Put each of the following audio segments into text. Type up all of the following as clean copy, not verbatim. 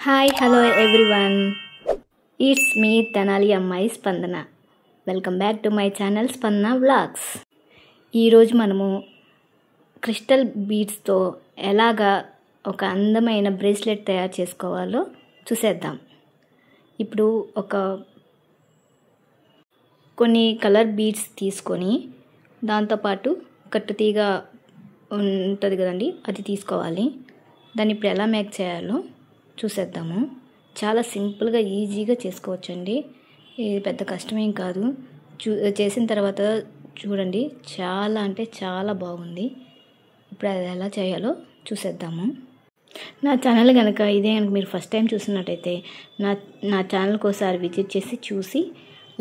Hi hello everyone, it's me Tenali అమ్మాయి స్పందన. Welcome back to my channel స్పందన vlogs. ఈరోజు మనము క్రిస్టల్ బీడ్స్తో ఎలాగా ఒక అందమైన బ్రేస్లెట్ తయారు చేసుకోవాలో చూసేద్దాం. ఇప్పుడు కొన్ని కలర్ బీడ్స్ తీసుకొని దాంతోపాటు కట్టుతీగ ఉంటుంది కదండి, అది తీసుకోవాలి. దాన్ని ఇప్పుడు ఎలా మేక్ చేయాలో చూసేద్దాము. చాలా సింపుల్గా ఈజీగా చేసుకోవచ్చండి, ఇది పెద్ద కష్టమేం కాదు. చేసిన తర్వాత చూడండి, చాలా అంటే చాలా బాగుంది. ఇప్పుడు అది ఎలా చేయాలో చూసేద్దాము. నా ఛానల్ కనుక మీరు ఫస్ట్ టైం చూసినట్టయితే నా ఛానల్కి ఒకసారి విజిట్ చేసి చూసి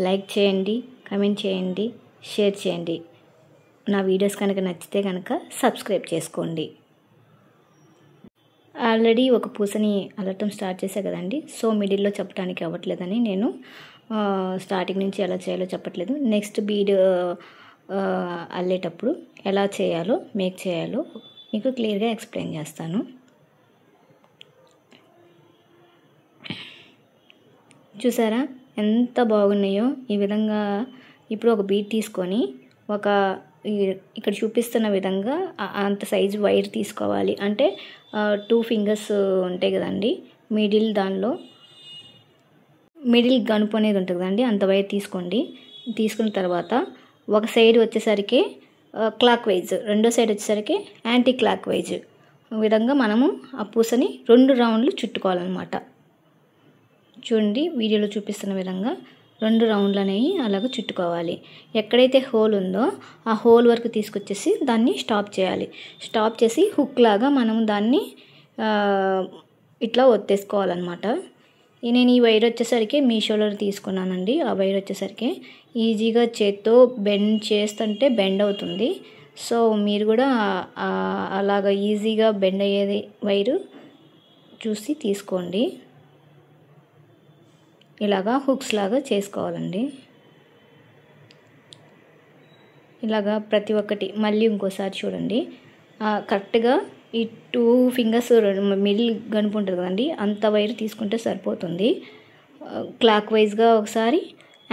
లైక్ చేయండి, కమెంట్ చేయండి, షేర్ చేయండి. నా వీడియోస్ కనుక నచ్చితే కనుక సబ్స్క్రైబ్ చేసుకోండి. ఆల్రెడీ ఒక పూసని అల్లటం స్టార్ట్ చేశా కదండి, సో మిడిల్లో చెప్పడానికి అవ్వట్లేదని నేను స్టార్టింగ్ నుంచి ఎలా చేయాలో చెప్పట్లేదు. నెక్స్ట్ బీడ్ అల్లేటప్పుడు ఎలా చేయాలో మేక్ చేయాలో మీకు క్లియర్గా ఎక్స్ప్లెయిన్ చేస్తాను. చూసారా ఎంత బాగున్నాయో? ఈ విధంగా ఇప్పుడు ఒక బీడ్ తీసుకొని ఇక్కడ చూపిస్తున్న విధంగా అంత సైజు వైర్ తీసుకోవాలి. అంటే 2 ఫింగర్స్ ఉంటాయి కదండి, దానిలో మిడిల్ గనుపు అనేది ఉంటుంది కదండి, అంత వైర్ తీసుకోండి. తీసుకున్న తర్వాత ఒక సైడ్ వచ్చేసరికి క్లాక్ వైజ్, రెండో సైడ్ వచ్చేసరికి యాంటీ క్లాక్ వైజ్ విధంగా మనము ఆ పూసని 2 రౌండ్లు చుట్టుకోవాలన్నమాట. చూడండి, వీడియోలో చూపిస్తున్న విధంగా 2 రౌండ్లు అనేవి అలాగ చుట్టుకోవాలి. ఎక్కడైతే హోల్ ఉందో ఆ హోల్ వరకు తీసుకొచ్చేసి దాన్ని స్టాప్ చేయాలి. స్టాప్ చేసి హుక్ లాగా మనం దాన్ని ఇట్లా ఒత్తేసుకోవాలన్నమాట. నేను ఈ వైర్ వచ్చేసరికి మీషోలో తీసుకున్నానండి. ఆ వైర్ వచ్చేసరికి ఈజీగా చేత్తో బెండ్ చేస్తుంటే బెండ్ అవుతుంది. సో మీరు కూడా అలాగ ఈజీగా బెండ్ అయ్యేది వైరు చూసి తీసుకోండి. ఇలాగా హుక్స్ లాగా చేసుకోవాలండి. ఇలాగా ప్రతి ఒక్కటి మళ్ళీ ఇంకోసారి చూడండి. కరెక్ట్గా ఈ 2 ఫింగర్స్ మిడిల్ గనుపు ఉంటుంది కదండి, అంత వైర్ తీసుకుంటే సరిపోతుంది. క్లాక్ వైజ్గా ఒకసారి,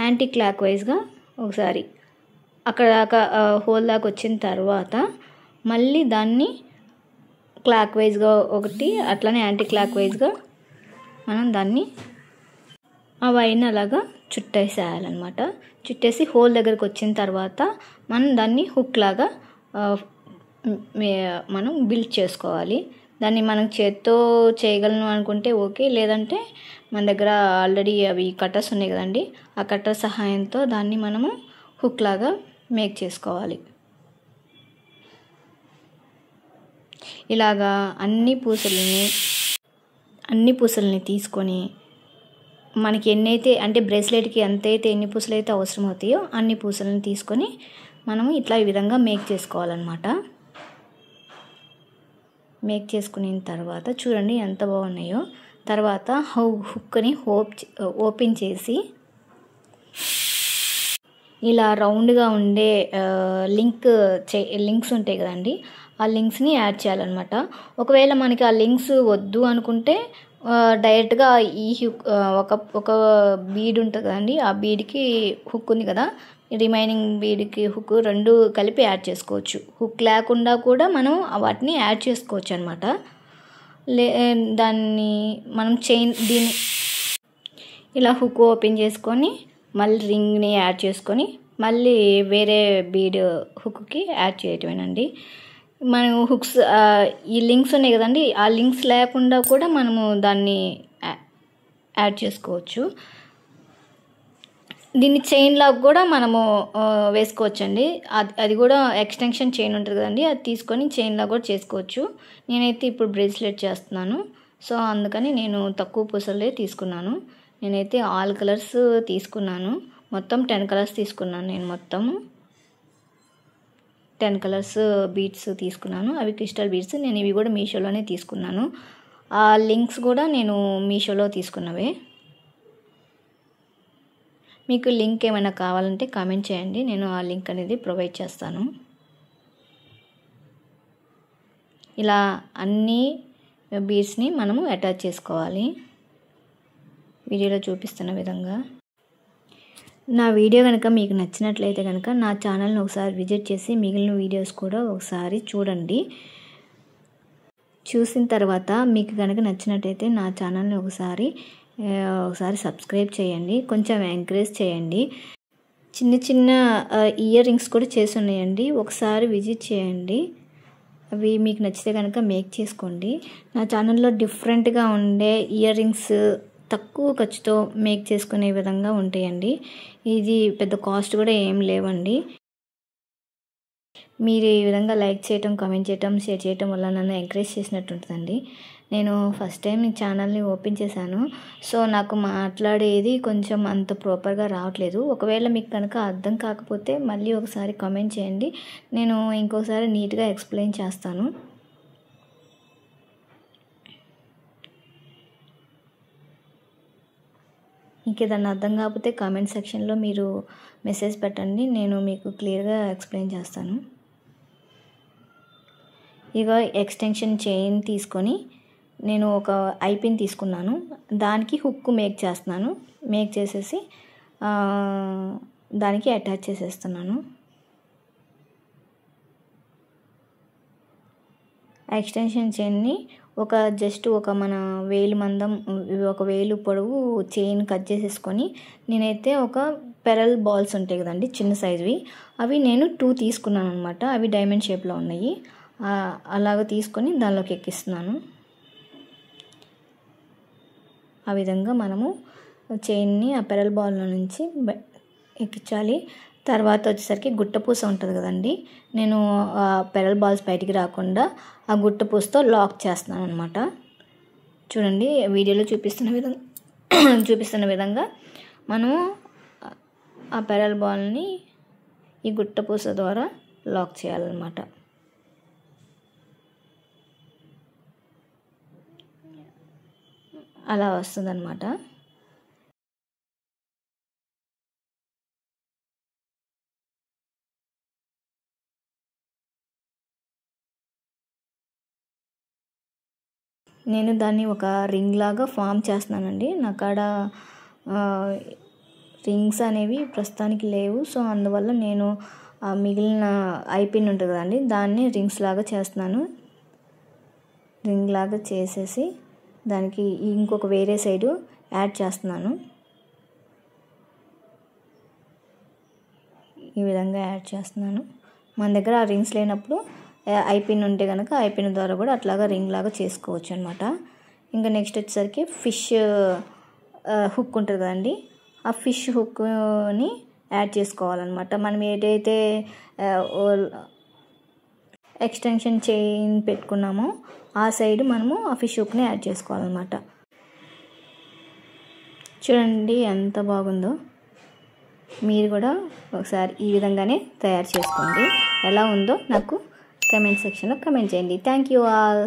యాంటీ క్లాక్ వైజ్గా ఒకసారి, అక్కడ దాకా హోల్ దాకా వచ్చిన తర్వాత మళ్ళీ దాన్ని క్లాక్ వైజ్గా ఒకటి, అట్లనే యాంటీ క్లాక్ వైజ్గా మనం దాన్ని ఆ వైర్ని అలాగా చుట్టేసేయాలన్నమాట. చుట్టేసి హోల్ దగ్గరకు వచ్చిన తర్వాత మనం దాన్ని హుక్ లాగా మనం బిల్డ్ చేసుకోవాలి. దాన్ని మనం చేత్తో చేయగలను అనుకుంటే ఓకే, లేదంటే మన దగ్గర ఆల్రెడీ అవి కట్టర్స్ ఉన్నాయి కదండి, ఆ కట్టర్ సహాయంతో దాన్ని మనము హుక్ లాగా మేక్ చేసుకోవాలి. ఇలాగా అన్ని పూసల్ని తీసుకొని మనకి ఎన్నైతే, అంటే బ్రేస్లెట్కి ఎంతైతే ఎన్ని పూసలు అయితే అవసరం అవుతాయో అన్ని పూసలను తీసుకొని మనము ఇట్లా ఈ విధంగా మేక్ చేసుకోవాలన్నమాట. మేక్ చేసుకున్న తర్వాత చూడండి ఎంత బాగున్నాయో. తర్వాత హుక్ని ఓపెన్ చేసి ఇలా రౌండ్గా ఉండే లింక్స్ ఉంటాయి కదండి, ఆ లింక్స్ని యాడ్ చేయాలన్నమాట. ఒకవేళ మనకి ఆ లింక్స్ వద్దు అనుకుంటే డైరెక్ట్గా ఈ హుక్ ఒక బీడ్ ఉంటుంది కదండి, ఆ బీడ్కి హుక్ ఉంది కదా, రిమైనింగ్ బీడ్కి హుక్ 2 కలిపి యాడ్ చేసుకోవచ్చు. హుక్ లేకుండా కూడా మనం వాటిని యాడ్ చేసుకోవచ్చు అనమాట. దాన్ని మనం దీన్ని ఇలా హుక్ ఓపెన్ చేసుకొని మళ్ళీ రింగ్ని యాడ్ చేసుకొని మళ్ళీ వేరే బీడ్ హుక్కి యాడ్ చేయటమేనండి. మనం హుక్స్ ఈ లింక్స్ ఉన్నాయి కదండి, ఆ లింక్స్ లేకుండా కూడా మనము దాన్ని యాడ్ చేసుకోవచ్చు. దీన్ని చైన్ లాగా కూడా మనము వేసుకోవచ్చండి. అది కూడా ఎక్స్టెన్షన్ చైన్ ఉంటుంది కదండి, అది తీసుకొని చైన్ లాగా కూడా చేసుకోవచ్చు. నేనైతే ఇప్పుడు బ్రేస్లెట్ చేస్తున్నాను, సో అందుకని నేను తక్కువ పూసలే తీసుకున్నాను. నేనైతే ఆల్ కలర్స్ తీసుకున్నాను. మొత్తం 10 కలర్స్ తీసుకున్నాను. నేను మొత్తం 10 కలర్స్ బీడ్స్ తీసుకున్నాను. అవి క్రిస్టల్ బీడ్స్. నేను ఇవి కూడా మీషోలోనే తీసుకున్నాను. ఆ లింక్స్ కూడా నేను మీషోలో తీసుకున్నవే. మీకు లింక్ ఏమైనా కావాలంటే కామెంట్ చేయండి, నేను ఆ లింక్ అనేది ప్రొవైడ్ చేస్తాను. ఇలా అన్ని బీడ్స్ని మనము అటాచ్ చేసుకోవాలి. వీడియోలో చూపిస్తున్న విధంగా. నా వీడియో కనుక మీకు నచ్చినట్లయితే కనుక నా ఛానల్ని ఒకసారి విజిట్ చేసి మిగిలిన వీడియోస్ కూడా ఒకసారి చూడండి. చూసిన తర్వాత మీకు కనుక నచ్చినట్టయితే నా ఛానల్ని ఒకసారి సబ్స్క్రైబ్ చేయండి, కొంచెం ఎంకరేజ్ చేయండి. చిన్న చిన్న ఇయర్ రింగ్స్ కూడా చేసి ఉన్నాయండి, ఒకసారి విజిట్ చేయండి. అవి మీకు నచ్చితే కనుక మేక్ చేసుకోండి. నా ఛానల్లో డిఫరెంట్గా ఉండే ఇయర్ రింగ్స్ తక్కువ ఖర్చుతో మేక్ చేసుకునే విధంగా ఉంటాయండి. ఇది పెద్ద కాస్ట్ కూడా ఏం లేవండి. మీరు ఈ విధంగా లైక్ చేయటం, కామెంట్ చేయటం, షేర్ చేయటం వల్ల నన్ను ఎంకరేజ్ చేసినట్టు ఉంటుందండి. నేను ఫస్ట్ టైం ఈ ఛానల్ని ఓపెన్ చేశాను, సో నాకు మాట్లాడేది కొంచెం అంత ప్రాపర్గా రావట్లేదు. ఒకవేళ మీకు కనుక అర్థం కాకపోతే మళ్ళీ ఒకసారి కామెంట్ చేయండి, నేను ఇంకోసారి నీట్గా ఎక్స్ప్లెయిన్ చేస్తాను. ఇంకేదన్నా అర్థం కాకపోతే కామెంట్ సెక్షన్లో మీరు మెసేజ్ పెట్టండి, నేను మీకు క్లియర్గా ఎక్స్ప్లెయిన్ చేస్తాను. ఇక ఎక్స్టెన్షన్ చైన్ తీసుకొని నేను ఒక ఐపిన్ తీసుకున్నాను, దానికి హుక్ మేక్ చేస్తున్నాను. మేక్ చేసేసి దానికి అటాచ్ చేసేస్తున్నాను. ఎక్స్టెన్షన్ చైన్ని జస్ట్ మన వేలు మందం, ఒక వేలు పొడవు చైన్ కట్ చేసేసుకొని, నేనైతే ఒక పెరల్ బాల్స్ ఉంటాయి కదండి చిన్న సైజువి, అవి నేను 2 తీసుకున్నాను అనమాట. అవి డైమండ్ షేప్లో ఉన్నాయి. అలాగ తీసుకొని దానిలోకి ఎక్కిస్తున్నాను. ఆ విధంగా మనము చైన్ని ఆ పెరల్ బాల్లో నుంచి ఎక్కించాలి. తర్వాత వచ్చేసరికి గుట్టపూస ఉంటుంది కదండి, నేను ఆ పెరల్ బాల్స్ బయటికి రాకుండా ఆ గుట్టపూసతో లాక్ చేస్తున్నాను అనమాట. చూడండి వీడియోలో చూపిస్తున్న విధంగా మనము ఆ పెరల్ బాల్ని ఈ గుట్టపూస ద్వారా లాక్ చేయాలన్నమాట. అలా వస్తుందన్నమాట. నేను దాన్ని ఒక రింగ్ లాగా ఫామ్ చేస్తున్నానండి. నా కాడ రింగ్స్ అనేవి ప్రస్తుతానికి లేవు, సో అందువల్ల నేను మిగిలిన ఐపిన్ ఉంటుంది కదండి, దాన్ని రింగ్స్ లాగా చేస్తున్నాను. రింగ్ లాగా చేసేసి దానికి ఇంకొక వేరే సైడు యాడ్ చేస్తున్నాను. ఈ విధంగా యాడ్ చేస్తున్నాను. మన దగ్గర ఆ రింగ్స్ లేనప్పుడు ఐపిన్ ఉంటే కనుక ఐపిన్ ద్వారా కూడా అట్లాగా రింగ్ లాగా చేసుకోవచ్చు అనమాట. ఇంకా నెక్స్ట్ వచ్చేసరికి ఫిష్ హుక్ ఉంటుంది కదండి, ఆ ఫిష్ హుక్ని యాడ్ చేసుకోవాలన్నమాట. మనం ఏదైతే ఎక్స్టెన్షన్ చైన్ పెట్టుకున్నామో ఆ సైడ్ మనము ఆ ఫిష్ హుక్ని యాడ్ చేసుకోవాలన్నమాట. చూడండి ఎంత బాగుందో. మీరు కూడా ఒకసారి ఈ విధంగానే తయారు చేసుకోండి. ఎలా ఉందో నాకు కామెంట్ సెక్షన్లో కామెంట్ చేయండి. Thank you all.